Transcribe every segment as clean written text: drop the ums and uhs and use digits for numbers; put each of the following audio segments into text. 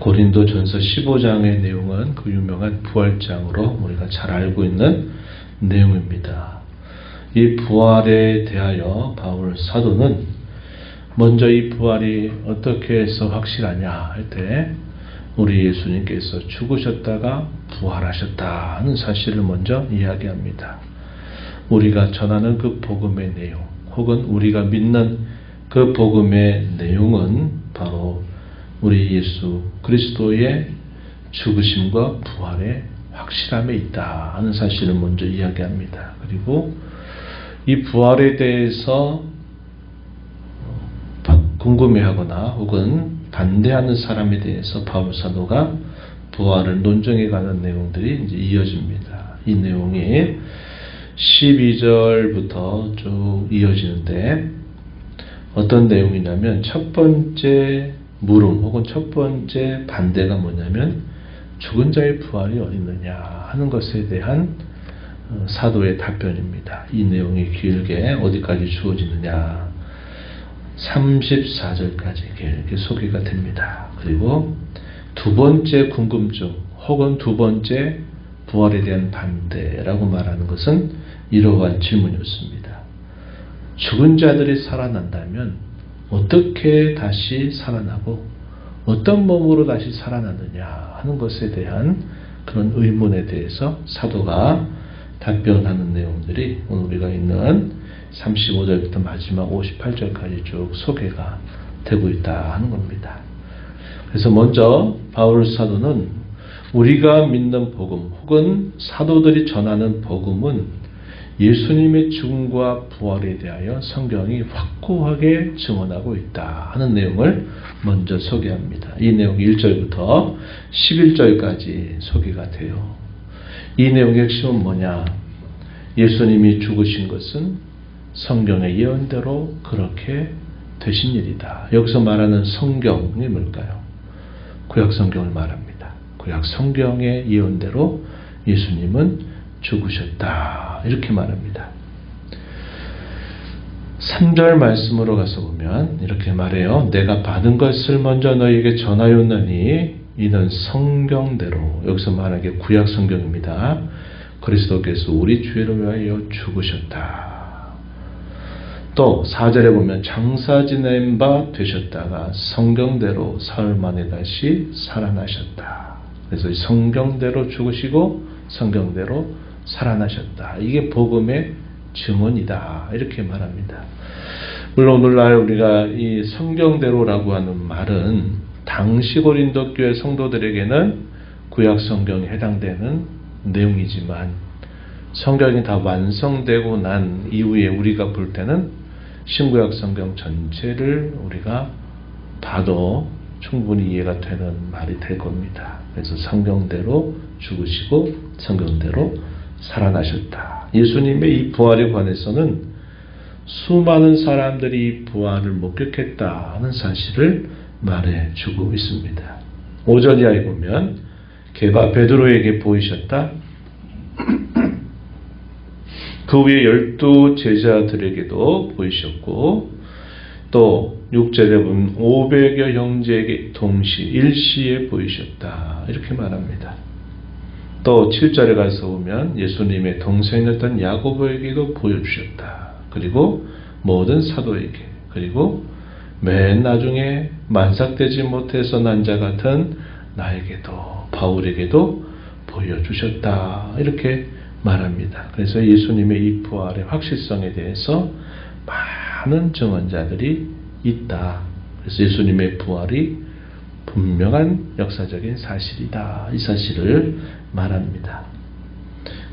고린도전서 15장의 내용은 그 유명한 부활장으로 우리가 잘 알고 있는 내용입니다. 이 부활에 대하여 바울 사도는 먼저 이 부활이 어떻게 해서 확실하냐 할 때 우리 예수님께서 죽으셨다가 부활하셨다 하는 사실을 먼저 이야기합니다. 우리가 전하는 그 복음의 내용 혹은 우리가 믿는 그 복음의 내용은 바로 우리 예수 그리스도의 죽으심과 부활의 확실함에 있다 하는 사실을 먼저 이야기합니다. 그리고 이 부활에 대해서 궁금해하거나 혹은 반대하는 사람에 대해서 바울 사도가 부활을 논증해가는 내용들이 이제 이어집니다. 이 내용이 12절부터 쭉 이어지는데 어떤 내용이냐면 첫 번째 물음 혹은 첫 번째 반대가 뭐냐면 죽은 자의 부활이 어디 있느냐 하는 것에 대한 사도의 답변입니다. 이 내용이 길게 어디까지 주어지느냐 34절까지 이렇게 소개가 됩니다. 그리고 두 번째 궁금증 혹은 두 번째 부활에 대한 반대라고 말하는 것은 이러한 질문이었습니다. 죽은 자들이 살아난다면 어떻게 다시 살아나고 어떤 몸으로 다시 살아나느냐 하는 것에 대한 그런 의문에 대해서 사도가 답변하는 내용들이 오늘 우리가 있는 35절부터 마지막 58절까지 쭉 소개가 되고 있다 하는 겁니다. 그래서 먼저 바울 사도는 우리가 믿는 복음 혹은 사도들이 전하는 복음은 예수님의 죽음과 부활에 대하여 성경이 확고하게 증언하고 있다 하는 내용을 먼저 소개합니다. 이 내용 1절부터 11절까지 소개가 돼요. 이 내용의 핵심은 뭐냐? 예수님이 죽으신 것은 성경의 예언대로 그렇게 되신 일이다. 여기서 말하는 성경이 뭘까요? 구약 성경을 말합니다. 구약 성경의 예언대로 예수님은 죽으셨다. 이렇게 말합니다. 3절 말씀으로 가서 보면 이렇게 말해요. 내가 받은 것을 먼저 너희에게 전하였느니 이는 성경대로 여기서 말하기에 구약 성경입니다. 그리스도께서 우리 죄를 위하여 죽으셨다. 또 4절에 보면 장사 지낸 바 되셨다가 성경대로 사흘 만에 다시 살아나셨다. 그래서 성경대로 죽으시고 성경대로 살아나셨다. 이게 복음의 증언이다. 이렇게 말합니다. 물론 오늘날 우리가 이 성경대로라고 하는 말은 당시 고린도 교회 성도들에게는 구약 성경에 해당되는 내용이지만 성경이 다 완성되고 난 이후에 우리가 볼 때는 신구약 성경 전체를 우리가 봐도 충분히 이해가 되는 말이 될 겁니다. 그래서 성경대로 죽으시고 성경대로 살아나셨다. 예수님의 이 부활에 관해서는 수많은 사람들이 이 부활을 목격했다 하는 사실을 말해주고 있습니다. 5절 이하에 보면 걔가 베드로에게 보이셨다. 그 후에 12 제자들에게도 보이셨고 또 6절에 보면 500여 형제에게 동시 일시에 보이셨다. 이렇게 말합니다. 또 7절에 가서 보면 예수님의 동생이었던 야고보에게도 보여주셨다. 그리고 모든 사도에게 그리고 맨 나중에 만삭되지 못해서 난 자 같은 나에게도 바울에게도 보여주셨다. 이렇게 말합니다. 그래서 예수님의 이 부활의 확실성에 대해서 많은 증언자들이 있다. 그래서 예수님의 부활이 분명한 역사적인 사실이다. 이 사실을 말합니다.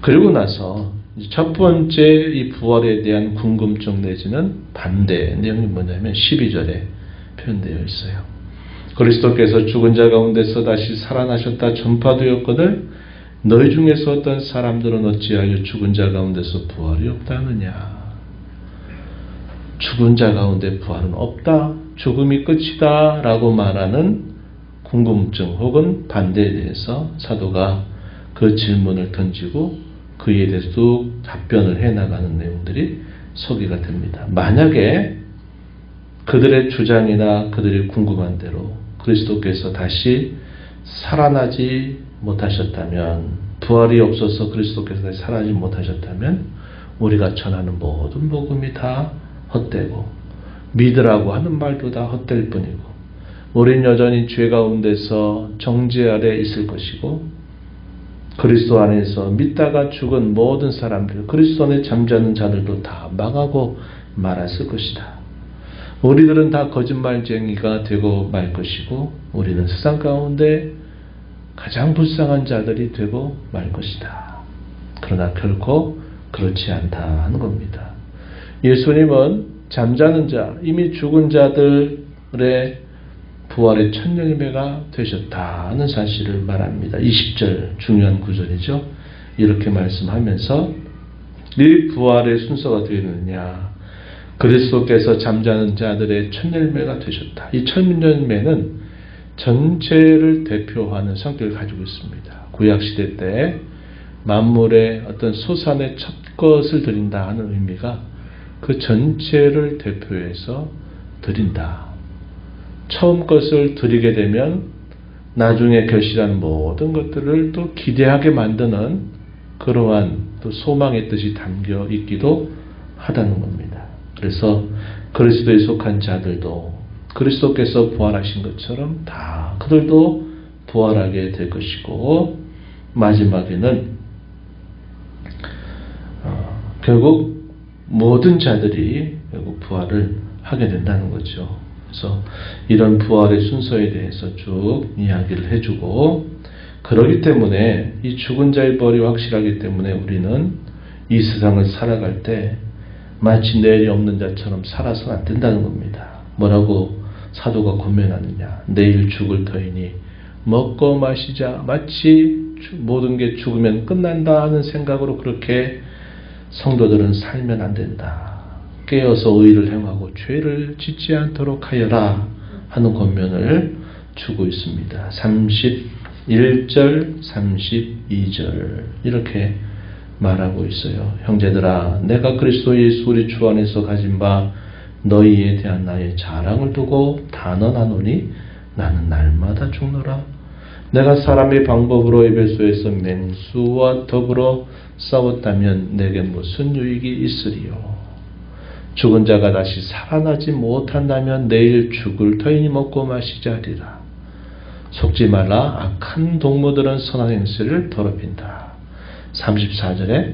그리고 나서 첫 번째 이 부활에 대한 궁금증 내지는 반대 내용이 뭐냐면 12절에 표현되어 있어요. 그리스도께서 죽은 자 가운데서 다시 살아나셨다 전파되었거늘 너희 중에서 어떤 사람들은 어찌하여 죽은 자 가운데서 부활이 없다 하느냐. 죽은 자 가운데 부활은 없다. 죽음이 끝이다. 라고 말하는 궁금증 혹은 반대에 대해서 사도가 그 질문을 던지고 그에 대해서 쭉 답변을 해나가는 내용들이 소개가 됩니다. 만약에 그들의 주장이나 그들이 궁금한 대로 그리스도께서 다시 살아나지 못하셨다면, 부활이 없어서 그리스도께서 살아나지 못하셨다면 우리가 전하는 모든 복음이 다 헛되고 믿으라고 하는 말도 다 헛될 뿐이고 우린 여전히 죄 가운데서 정죄 아래 있을 것이고 그리스도 안에서 믿다가 죽은 모든 사람들, 그리스도 안에 잠자는 자들도 다 망하고 말았을 것이다. 우리들은 다 거짓말쟁이가 되고 말 것이고 우리는 세상 가운데 가장 불쌍한 자들이 되고 말 것이다. 그러나 결코 그렇지 않다 하는 겁니다. 예수님은 잠자는 자, 이미 죽은 자들의 부활의 첫 열매가 되셨다는 사실을 말합니다. 20절 중요한 구절이죠. 이렇게 말씀하면서 이 부활의 순서가 되느냐, 그리스도께서 잠자는 자들의 첫 열매가 되셨다. 이 첫 열매는 전체를 대표하는 성격을 가지고 있습니다. 구약시대 때 만물의 어떤 소산의 첫 것을 드린다 하는 의미가 그 전체를 대표해서 드린다. 처음 것을 드리게 되면 나중에 결실한 모든 것들을 또 기대하게 만드는 그러한 또 소망의 뜻이 담겨 있기도 하다는 겁니다. 그래서 그리스도에 속한 자들도 그리스도께서 부활하신 것처럼 다 그들도 부활하게 될 것이고 마지막에는 결국 모든 자들이 결국 부활을 하게 된다는 거죠. 그래서 이런 부활의 순서에 대해서 쭉 이야기를 해주고 그러기 때문에 이 죽은 자의 부활이 확실하기 때문에 우리는 이 세상을 살아갈 때 마치 내일이 없는 자처럼 살아서는 안 된다는 겁니다. 뭐라고 사도가 권면하느냐, 내일 죽을 터이니 먹고 마시자, 마치 모든 게 죽으면 끝난다 하는 생각으로 그렇게 성도들은 살면 안 된다. 깨어서 의를 행하고 죄를 짓지 않도록 하여라 하는 권면을 주고 있습니다. 31절, 32절 이렇게 말하고 있어요. 형제들아, 내가 그리스도 예수 우리 주 안에서 가진 바 너희에 대한 나의 자랑을 두고 단언하노니 나는 날마다 죽노라. 내가 사람의 방법으로 에베소에서 맹수와 더불어 싸웠다면 내게 무슨 유익이 있으리요. 죽은 자가 다시 살아나지 못한다면 내일 죽을 터이니 먹고 마시자 하리라. 속지 말라. 악한 동무들은 선한 행실을 더럽힌다. 34절에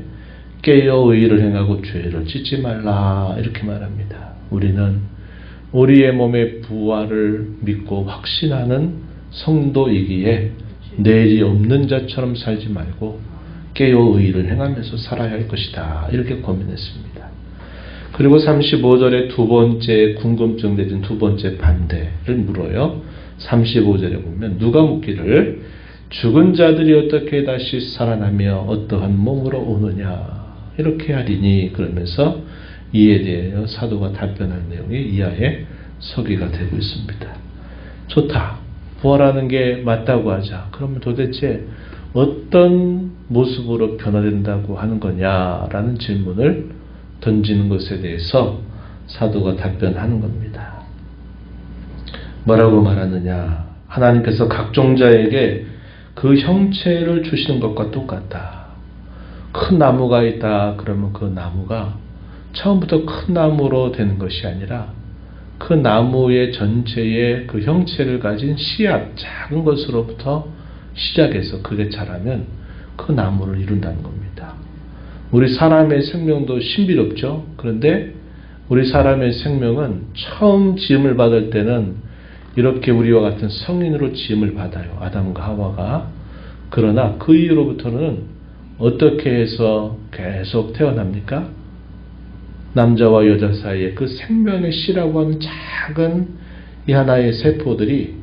깨어 의를 행하고 죄를 짓지 말라 이렇게 말합니다. 우리는 우리의 몸의 부활을 믿고 확신하는 성도이기에 내일이 없는 자처럼 살지 말고 깨어 의를 행하면서 살아야 할 것이다 이렇게 고민했습니다. 그리고 35절에 두 번째 궁금증 내진 두 번째 반대를 물어요. 35절에 보면 누가 묻기를 죽은 자들이 어떻게 다시 살아나며 어떠한 몸으로 오느냐 이렇게 하리니 그러면서 이에 대하여 사도가 답변한 내용이 이하의 서기가 되고 있습니다. 좋다. 부활하는 게 맞다고 하자. 그러면 도대체 어떤 모습으로 변화된다고 하는 거냐라는 질문을 던지는 것에 대해서 사도가 답변하는 겁니다. 뭐라고 말하느냐. 하나님께서 각종 자에게 그 형체를 주시는 것과 똑같다. 큰 나무가 있다. 그러면 그 나무가 처음부터 큰 나무로 되는 것이 아니라 그 나무의 전체의 그 형체를 가진 씨앗, 작은 것으로부터 시작해서 그게 자라면 그 나무를 이룬다는 겁니다. 우리 사람의 생명도 신비롭죠. 그런데 우리 사람의 생명은 처음 지음을 받을 때는 이렇게 우리와 같은 성인으로 지음을 받아요. 아담과 하와가. 그러나 그 이후로부터는 어떻게 해서 계속 태어납니까? 남자와 여자 사이에 그 생명의 씨라고 하는 작은 이 하나의 세포들이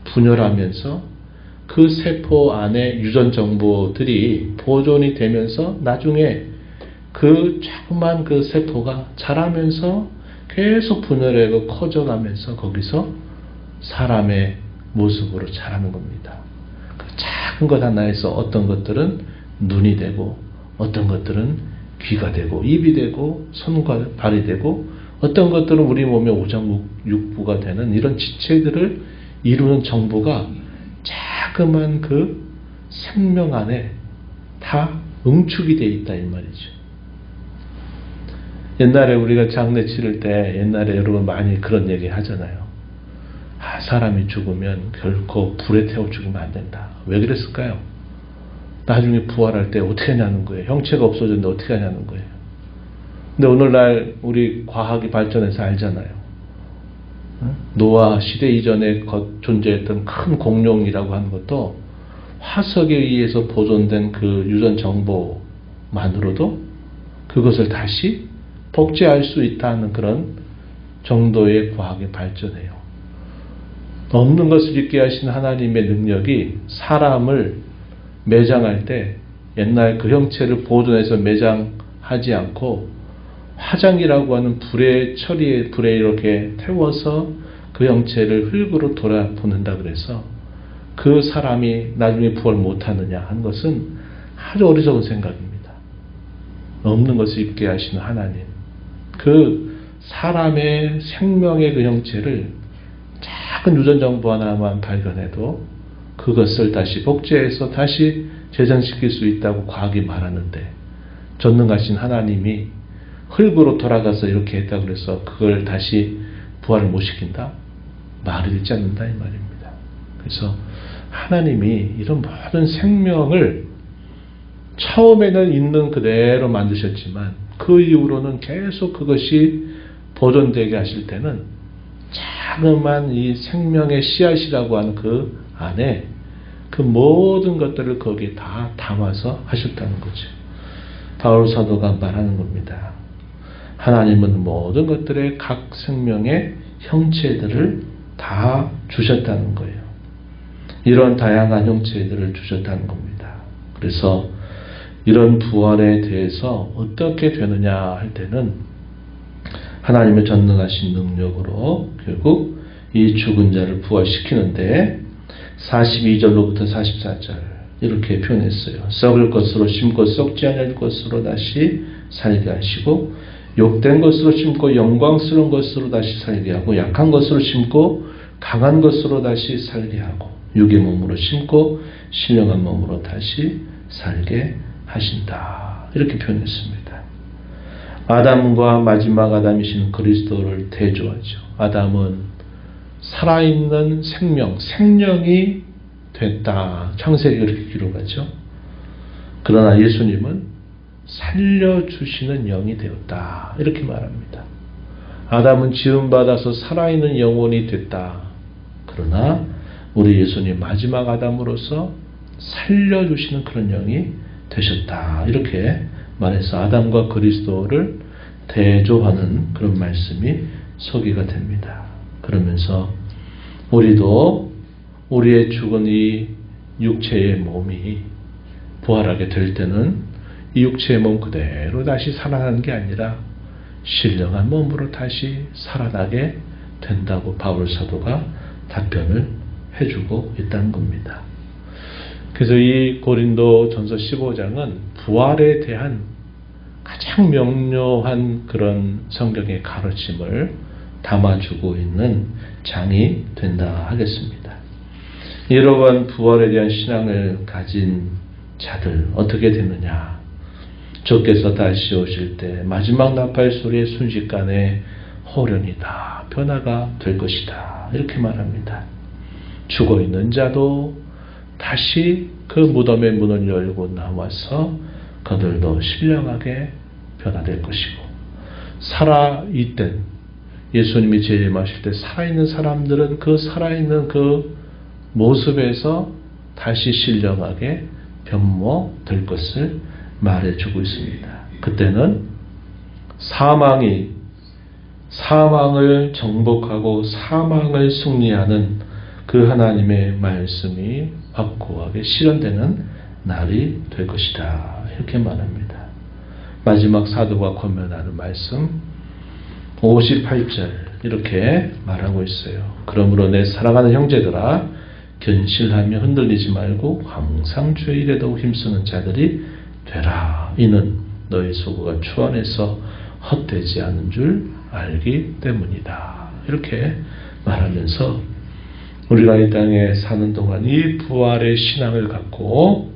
분열하면서 그 세포 안에 유전 정보들이 보존이 되면서 나중에 그 조그만 그 세포가 자라면서 계속 분열하고 커져가면서 거기서 사람의 모습으로 자라는 겁니다. 그 작은 것 하나에서 어떤 것들은 눈이 되고 어떤 것들은 귀가 되고 입이 되고 손과 발이 되고 어떤 것들은 우리 몸의 오장육부가 되는 이런 지체들을 이루는 정보가 자그만 그 생명 안에 다 응축이 되어 있다 이 말이죠. 옛날에 우리가 장례 치를 때 옛날에 여러분 많이 그런 얘기 하잖아요. 사람이 죽으면 결코 불에 태워 죽으면 안 된다. 왜 그랬을까요? 나중에 부활할 때 어떻게 하냐는 거예요. 형체가 없어졌는데 어떻게 하냐는 거예요. 근데 오늘날 우리 과학이 발전해서 알잖아요. 노아 시대 이전에 존재했던 큰 공룡이라고 하는 것도 화석에 의해서 보존된 그 유전 정보만으로도 그것을 다시 복제할 수 있다는 그런 정도의 과학이 발전해요. 없는 것을 있게 하신 하나님의 능력이 사람을 매장할 때 옛날 그 형체를 보존해서 매장하지 않고 화장이라고 하는 불에 이렇게 태워서 그 형체를 흙으로 돌아보낸다 그래서 그 사람이 나중에 부활 못하느냐 한 것은 아주 어리석은 생각입니다. 없는 것을 있게 하시는 하나님, 그 사람의 생명의 그 형체를 작은 유전 정보 하나만 발견해도 그것을 다시 복제해서 다시 재생시킬 수 있다고 과학이 말하는데 전능하신 하나님이 흙으로 돌아가서 이렇게 했다고 그래서 그걸 다시 부활을 못 시킨다? 말이 되지 않는다 이 말입니다. 그래서 하나님이 이런 모든 생명을 처음에는 있는 그대로 만드셨지만 그 이후로는 계속 그것이 보존되게 하실 때는 자그만 이 생명의 씨앗이라고 하는 그 안에 그 모든 것들을 거기에 다 담아서 하셨다는 거죠. 바울 사도가 말하는 겁니다. 하나님은 모든 것들의 각 생명의 형체들을 다 주셨다는 거예요. 이런 다양한 형체들을 주셨다는 겁니다. 그래서 이런 부활에 대해서 어떻게 되느냐 할 때는 하나님의 전능하신 능력으로 결국 이 죽은 자를 부활시키는데 42절로부터 44절 이렇게 표현했어요. 썩을 것으로 심고 썩지 않을 것으로 다시 살게 하시고 욕된 것으로 심고 영광스러운 것으로 다시 살게 하고 약한 것으로 심고 강한 것으로 다시 살게 하고 육의 몸으로 심고 신령한 몸으로 다시 살게 하신다. 이렇게 표현했습니다. 아담과 마지막 아담이신 그리스도를 대조하죠. 아담은 살아있는 생명이 됐다. 창세기 그렇게 기록하죠. 그러나 예수님은 살려주시는 영이 되었다. 이렇게 말합니다. 아담은 지음받아서 살아있는 영혼이 됐다. 그러나 우리 예수님 마지막 아담으로서 살려주시는 그런 영이 되셨다. 이렇게 말해서 아담과 그리스도를 대조하는 그런 말씀이 소개가 됩니다. 그러면서 우리도 우리의 죽은 이 육체의 몸이 부활하게 될 때는 이 육체의 몸 그대로 다시 살아나는 게 아니라 신령한 몸으로 다시 살아나게 된다고 바울 사도가 답변을 해주고 있다는 겁니다. 그래서 이 고린도 전서 15장은 부활에 대한 가장 명료한 그런 성경의 가르침을 담아주고 있는 장이 된다 하겠습니다. 이러한 부활에 대한 신앙을 가진 자들 어떻게 되느냐? 주께서 다시 오실 때 마지막 나팔 소리의 순식간에 호련이 다 변화가 될 것이다. 이렇게 말합니다. 죽어있는 자도 다시 그 무덤의 문을 열고 나와서 그들도 신령하게 변화될 것이고 살아있던 예수님이 재림하실 때 살아있는 사람들은 그 살아있는 그 모습에서 다시 신령하게 변모될 것을 말해주고 있습니다. 그때는 사망을 정복하고 사망을 승리하는 그 하나님의 말씀이 확고하게 실현되는 날이 될 것이다. 이렇게 말합니다. 마지막 사도가 권면하는 말씀 58절 이렇게 말하고 있어요. 그러므로 내 사랑하는 형제들아 견실하며 흔들리지 말고 항상 주의 일에 더욱 힘쓰는 자들이 되라. 이는 너희 소구가 주 안에서 헛되지 않은 줄 알기 때문이다. 이렇게 말하면서 우리가 이 땅에 사는 동안 이 부활의 신앙을 갖고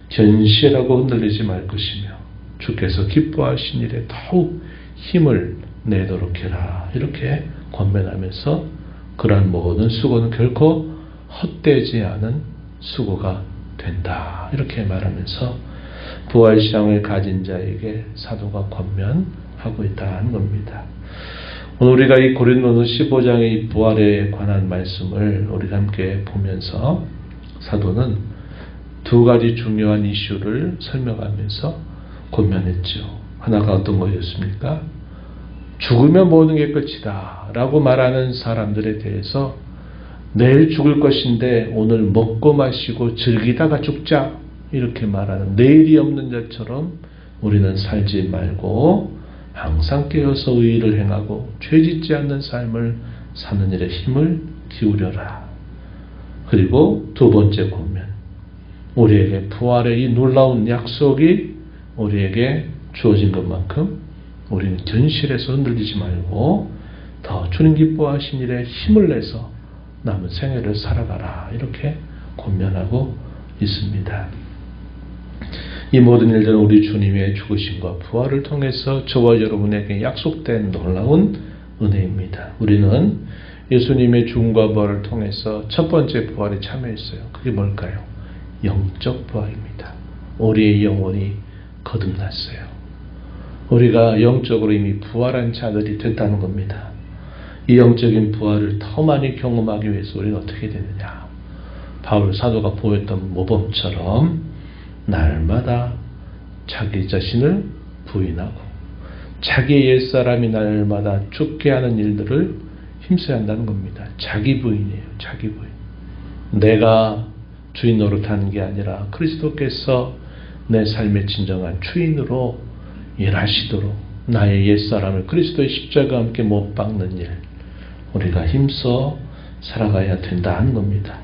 견실하고 흔들리지 말 것이며 주께서 기뻐하신 일에 더욱 힘을 내도록 해라. 이렇게 권면하면서 그러한 모든 수고는 결코 헛되지 않은 수고가 된다. 이렇게 말하면서 부활신앙을 가진 자에게 사도가 권면하고 있다는 겁니다. 오늘 우리가 이 고린도서 15장의 이 부활에 관한 말씀을 우리가 함께 보면서 사도는 두 가지 중요한 이슈를 설명하면서 권면했죠. 하나가 어떤 것이었습니까? 죽으면 모든 게 끝이다 라고 말하는 사람들에 대해서 내일 죽을 것인데 오늘 먹고 마시고 즐기다가 죽자 이렇게 말하는 내일이 없는 자처럼 우리는 살지 말고 항상 깨어서 의의를 행하고 죄짓지 않는 삶을 사는 일에 힘을 기울여라. 그리고 두 번째 권면, 우리에게 부활의 이 놀라운 약속이 우리에게 주어진 것만큼 우리는 견실해서 흔들리지 말고 더 주님 기뻐하신 일에 힘을 내서 남은 생애를 살아가라. 이렇게 권면하고 있습니다. 이 모든 일들은 우리 주님의 죽으심과 부활을 통해서 저와 여러분에게 약속된 놀라운 은혜입니다. 우리는 예수님의 죽음과 부활을 통해서 첫 번째 부활에 참여했어요. 그게 뭘까요? 영적 부활입니다. 우리의 영혼이 거듭났어요. 우리가 영적으로 이미 부활한 자들이 됐다는 겁니다. 이 영적인 부활을 더 많이 경험하기 위해서 우리는 어떻게 되느냐? 바울 사도가 보였던 모범처럼 날마다 자기 자신을 부인하고 자기의 옛사람이 날마다 죽게 하는 일들을 힘써야 한다는 겁니다. 자기 부인이에요. 자기 부인. 내가 주인 노릇하는 게 아니라 그리스도께서 내 삶의 진정한 주인으로 일하시도록 나의 옛사람을 그리스도의 십자가와 함께 못 박는 일 우리가 힘써 살아가야 된다 하는 겁니다.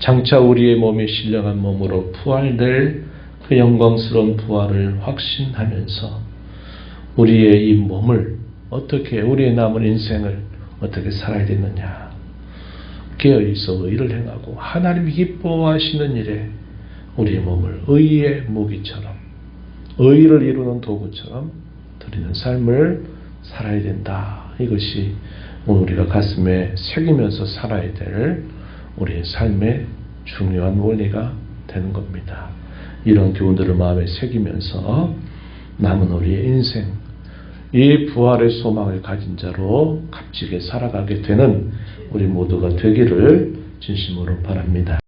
장차 우리의 몸이 신령한 몸으로 부활될 그 영광스러운 부활을 확신하면서 우리의 이 몸을 어떻게 우리의 남은 인생을 어떻게 살아야 되느냐 깨어있어 의를 행하고 하나님이 기뻐하시는 일에 우리의 몸을 의의 무기처럼 의를 이루는 도구처럼 드리는 삶을 살아야 된다. 이것이 오늘 우리가 가슴에 새기면서 살아야 될 우리의 삶의 중요한 원리가 되는 겁니다. 이런 교훈들을 마음에 새기면서 남은 우리의 인생 이 부활의 소망을 가진 자로 값지게 살아가게 되는 우리 모두가 되기를 진심으로 바랍니다.